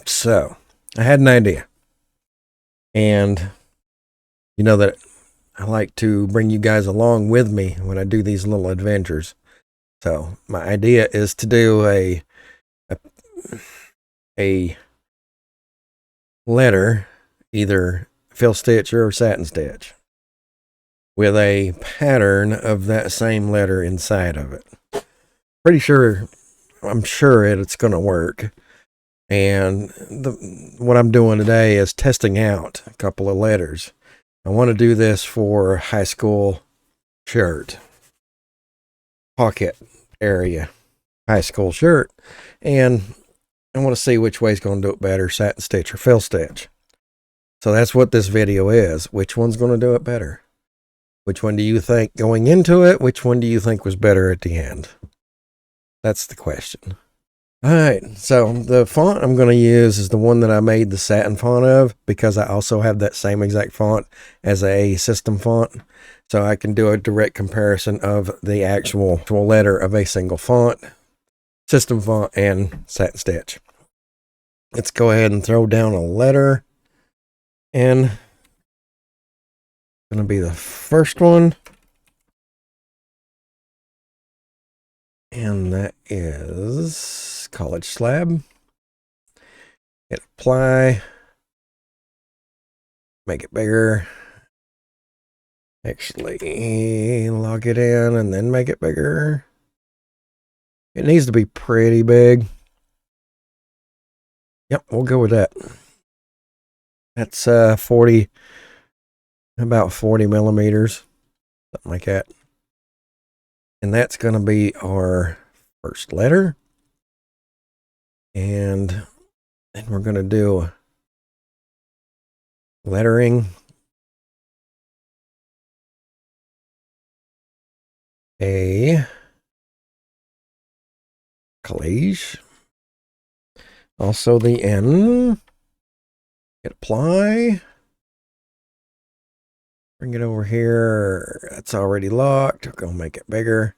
So I had an idea, and you know that I like to bring you guys along with me when I do these little adventures. So my idea is to do a, a letter, either fill stitch or satin stitch, with a pattern of that same letter inside of it. I'm sure it's going to work. And what I'm doing today is testing out a couple of letters. I want to do this for high school shirt, pocket area, high school shirt. And I want to see which way is going to do it better, satin stitch or fill stitch. So that's what this video is. Which one's going to do it better? Which one do you think going into it? Which one do you think was better at the end? That's the question. All right, so the font I'm going to use is the one that I made the satin font of, because I also have that same exact font as a system font. So I can do a direct comparison of the actual letter of a single font, system font, and satin stitch. Let's go ahead and throw down a letter. And it's going to be the first one. And that is college slab. Hit apply. Make it bigger. Actually, log it in and then make it bigger. It needs to be pretty big. Yep, we'll go with that. That's about 40 millimeters, something like that. And that's going to be our first letter. And then we're going to do lettering. A collage. Also the N. Hit apply. Bring it over here. That's already locked. We're going to make it bigger.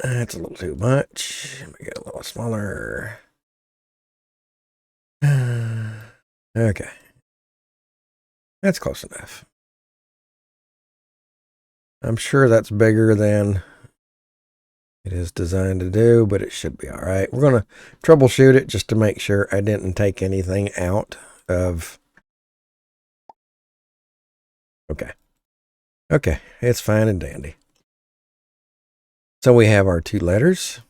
That's a little too much. Make it a little smaller. Okay. That's close enough. I'm sure that's bigger than it is designed to do, but it should be all right. We're going to troubleshoot it just to make sure I didn't take anything out of... Okay, it's fine and dandy. So we have our two letters.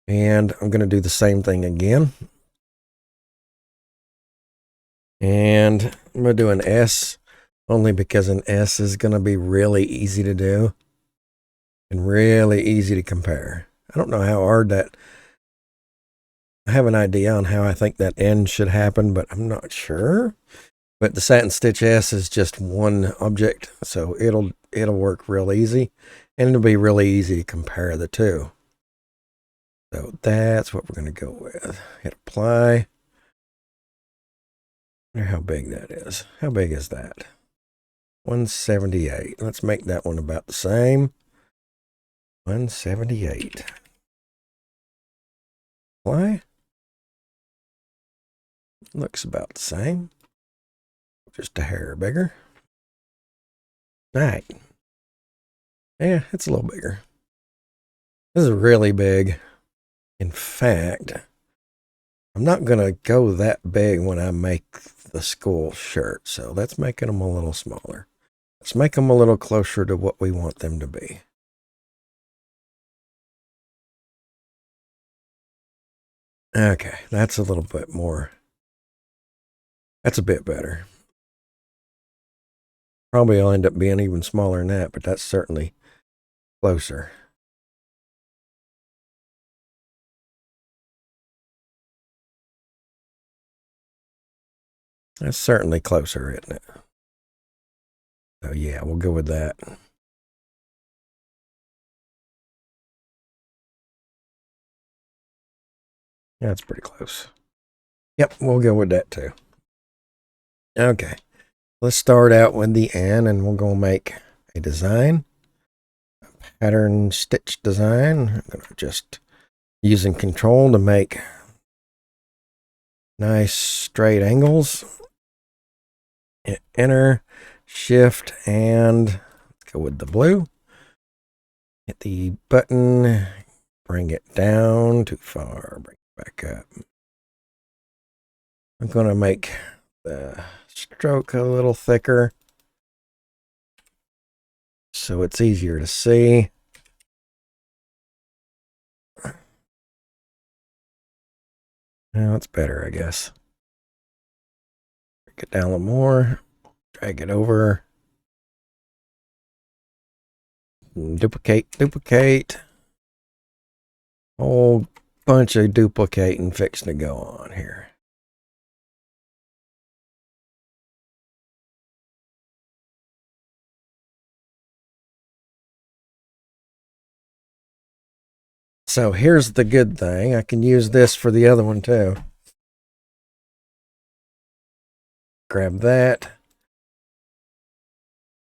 And I'm going to do the same thing again. And I'm going to do an S, only because an S is going to be really easy to do and really easy to compare. I don't know how hard that... I have an idea on how I think that N should happen, but I'm not sure. But the satin stitch S is just one object, so it'll work real easy, and it'll be really easy to compare the two. So that's what we're going to go with. Hit apply. I wonder how big that is. How big is that? 178. Let's make that one about the same. 178. Apply. Looks about the same. Just a hair bigger. All right. Yeah, it's a little bigger. This is really big. In fact, I'm not going to go that big when I make the school shirt. So let's make them a little smaller. Let's make them a little closer to what we want them to be. Okay, that's a little bit more. That's a bit better. Probably will end up being even smaller than that, but that's certainly closer. That's certainly closer, isn't it? So yeah, we'll go with that. That's pretty close. Yep, we'll go with that too. Okay, let's start out with the N, and we'll go make a design. A pattern stitch design. I'm going to just using control to make nice straight angles. Hit enter, shift, and let's go with the blue. Hit the button, bring it down too far, bring it back up. I'm going to make the stroke a little thicker so it's easier to see. Now it's better, I guess. Bring it down a little more, drag it over, duplicate. Whole bunch of duplicating fixing to go on here. So here's the good thing. I can use this for the other one too. Grab that.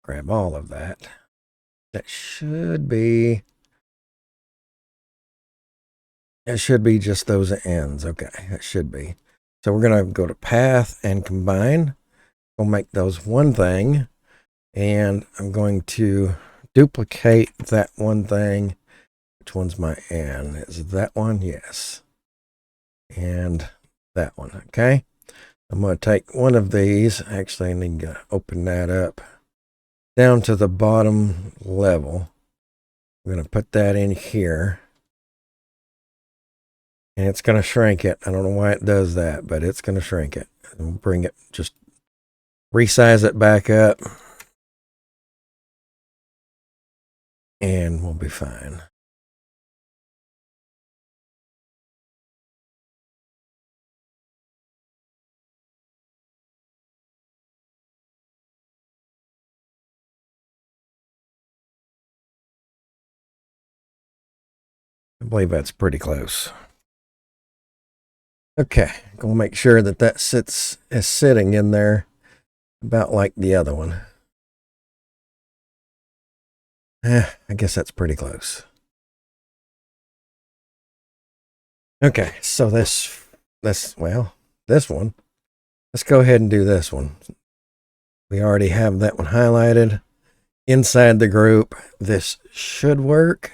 Grab all of that. That should be... It should be just those ends. Okay, that should be. So we're going to go to Path and Combine. We'll make those one thing. And I'm going to duplicate that one thing. Which one's my N? Is it that one? Yes. And that one. Okay. I'm going to take one of these. Actually, I need to open that up down to the bottom level. I'm going to put that in here. And it's going to shrink it. I don't know why it does that, but it's going to shrink it. And bring it, just resize it back up. And we'll be fine. I believe that's pretty close. Okay, gonna make sure that that is sitting in there about like the other one. I guess that's pretty close. Okay, so this one. Let's go ahead and do this one. We already have that one highlighted inside the group. This should work.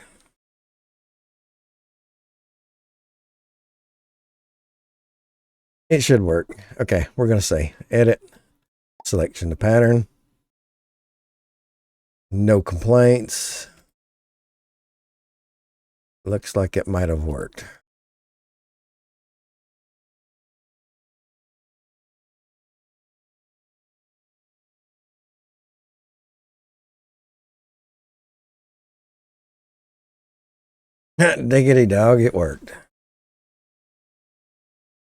It should work. Okay, we're going to say edit, selection to pattern. No complaints. Looks like it might have worked. Diggity dog, it worked.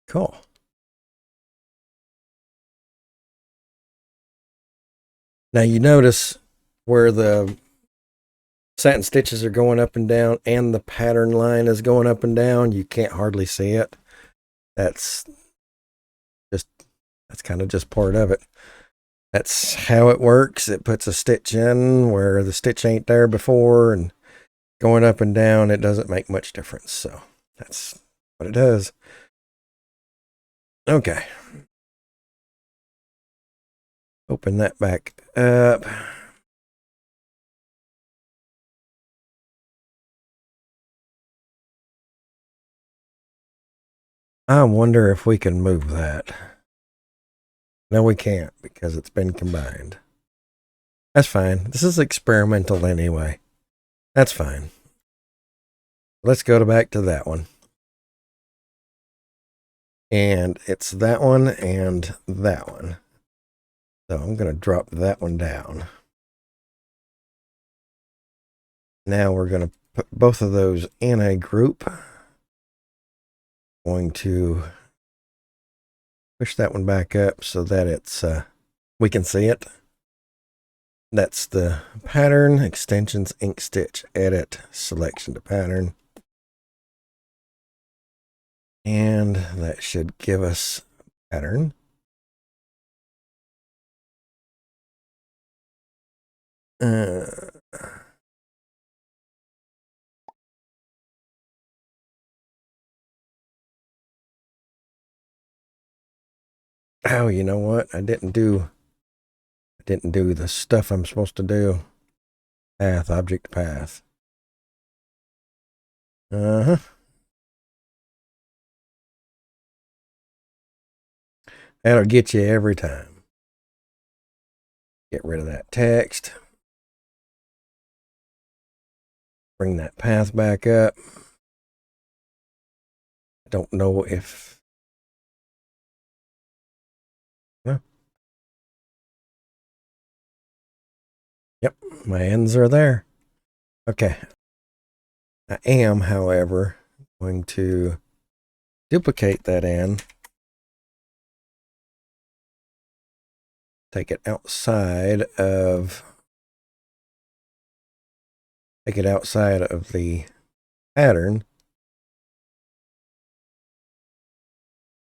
Cool. Now you notice where the satin stitches are going up and down and the pattern line is going up and down. You can't hardly see it. That's kind of just part of it. That's how it works. It puts a stitch in where the stitch ain't there before, and going up and down, it doesn't make much difference. So that's what it does. Okay. Open that back up. I wonder if we can move that. No, we can't because it's been combined. That's fine. This is experimental anyway. That's fine. Let's go back to that one. And it's that one and that one. So I'm going to drop that one down. Now we're going to put both of those in a group. Going to push that one back up so that it's we can see it. That's the pattern, extensions, Inkstitch, edit, selection to pattern. And that should give us pattern. Oh, you know what? I didn't do the stuff I'm supposed to do. Path, object path. Uh-huh. That'll get you every time. Get rid of that text. Bring that path back up. I don't know if... No. Yep, my ends are there. Okay. I am, however, going to duplicate that end. Take it outside of the pattern.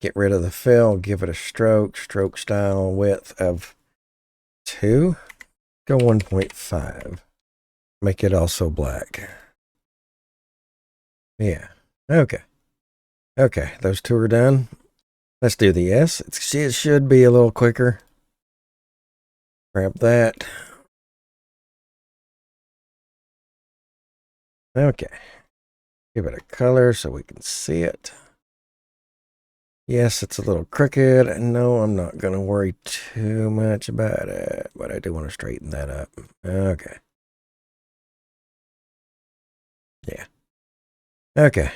Get rid of the fill, give it a stroke style width of 2. Go 1.5. Make it also black. Yeah. Okay. Okay, those two are done. Let's do the S. It should be a little quicker. Grab that. Okay. Give it a color so we can see it. Yes, it's a little crooked. No, I'm not going to worry too much about it, but I do want to straighten that up. Okay. Yeah. Okay.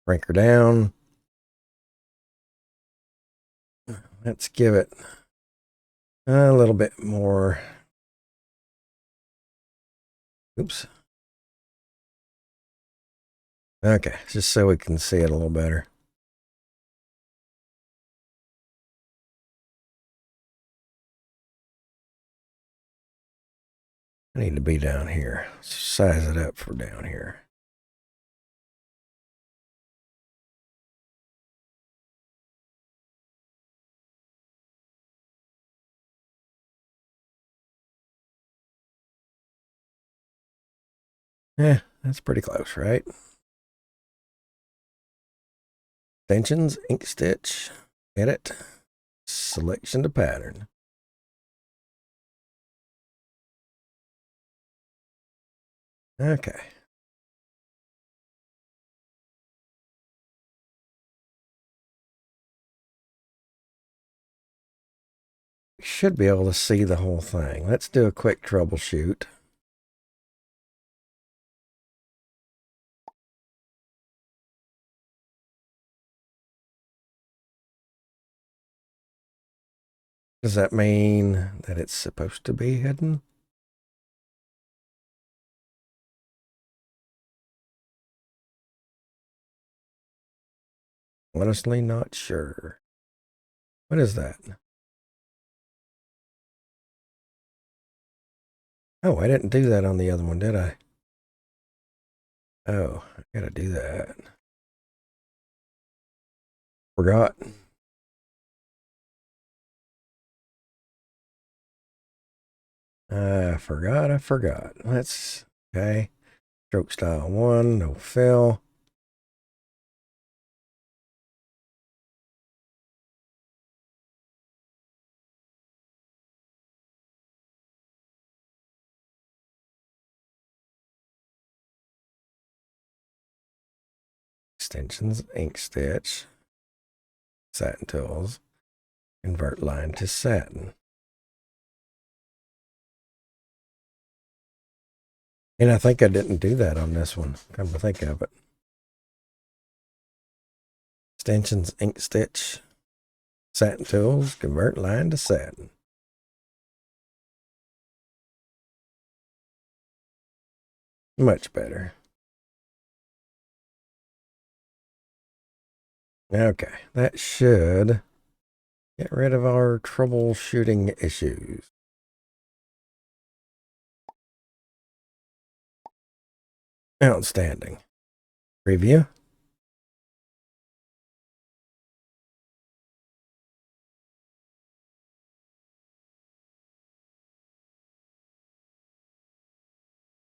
Bring her down. Let's give it a little bit more. Oops. Okay, just so we can see it a little better. I need to be down here. Size it up for down here. Yeah, that's pretty close, right? Extensions, Inkstitch, edit, selection to pattern. Okay. We should be able to see the whole thing. Let's do a quick troubleshoot. Does that mean that it's supposed to be hidden? Honestly, not sure. What is that? Oh, I didn't do that on the other one, did I? Oh, I gotta do that. Forgot. I forgot. Let's, okay. Stroke style 1, no fill. Extensions, Inkstitch, satin tools, convert line to satin. And I think I didn't do that on this one, come to think of it. Extensions, Inkstitch, satin tools, convert line to satin. Much better. Okay, that should get rid of our troubleshooting issues. Outstanding. Preview.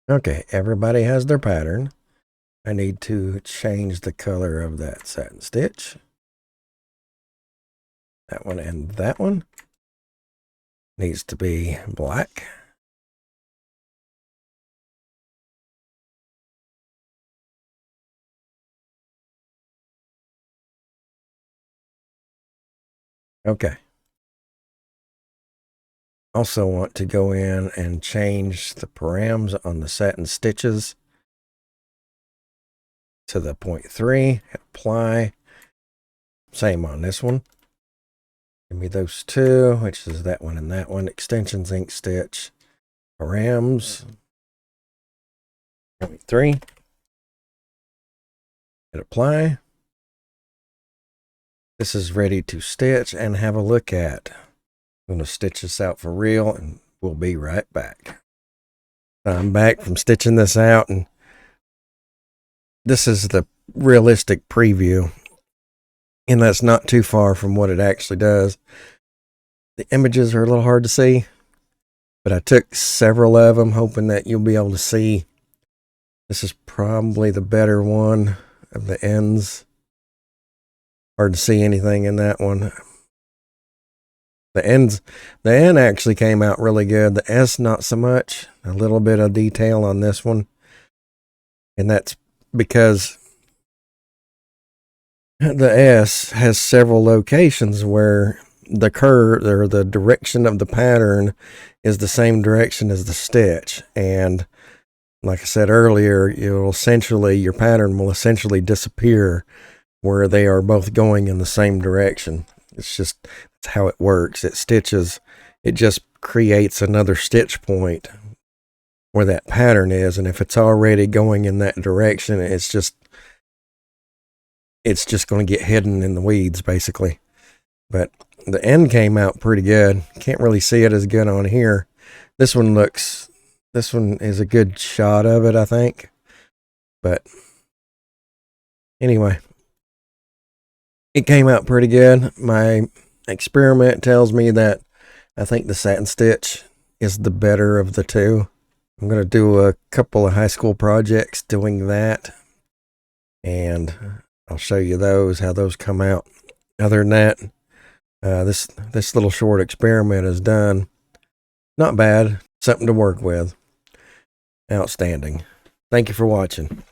Okay, everybody has their pattern. I need to change the color of that satin stitch. That one and that one needs to be black. Okay. Also want to go in and change the params on the satin stitches to the 0.3. Apply. Same on this one. Give me those two, which is that one and that one. Extensions, Inkstitch, params, 0.3. Hit apply. This is ready to stitch and have a look at. I'm going to stitch this out for real and we'll be right back. I'm back from stitching this out, and this is the realistic preview, and that's not too far from what it actually does. The images are a little hard to see, but I took several of them hoping that you'll be able to see. This is probably the better one of the ends. Hard to see anything in that one. The end actually came out really good. The S not so much. A little bit of detail on this one. And that's because the S has several locations where the curve or the direction of the pattern is the same direction as the stitch. And like I said earlier, your pattern will essentially disappear where they are both going in the same direction. It's just that's how it works. It just creates another stitch point where that pattern is, and if it's already going in that direction, it's just going to get hidden in the weeds, basically. But the end came out pretty good. Can't really see it as good on here. This one is a good shot of it, I think. But anyway, it came out pretty good. My experiment tells me that I think the satin stitch is the better of the two. I'm going to do a couple of high school projects doing that, and I'll show you how those come out. Other than that, this little short experiment is done. Not bad. Something to work with. Outstanding. Thank you for watching.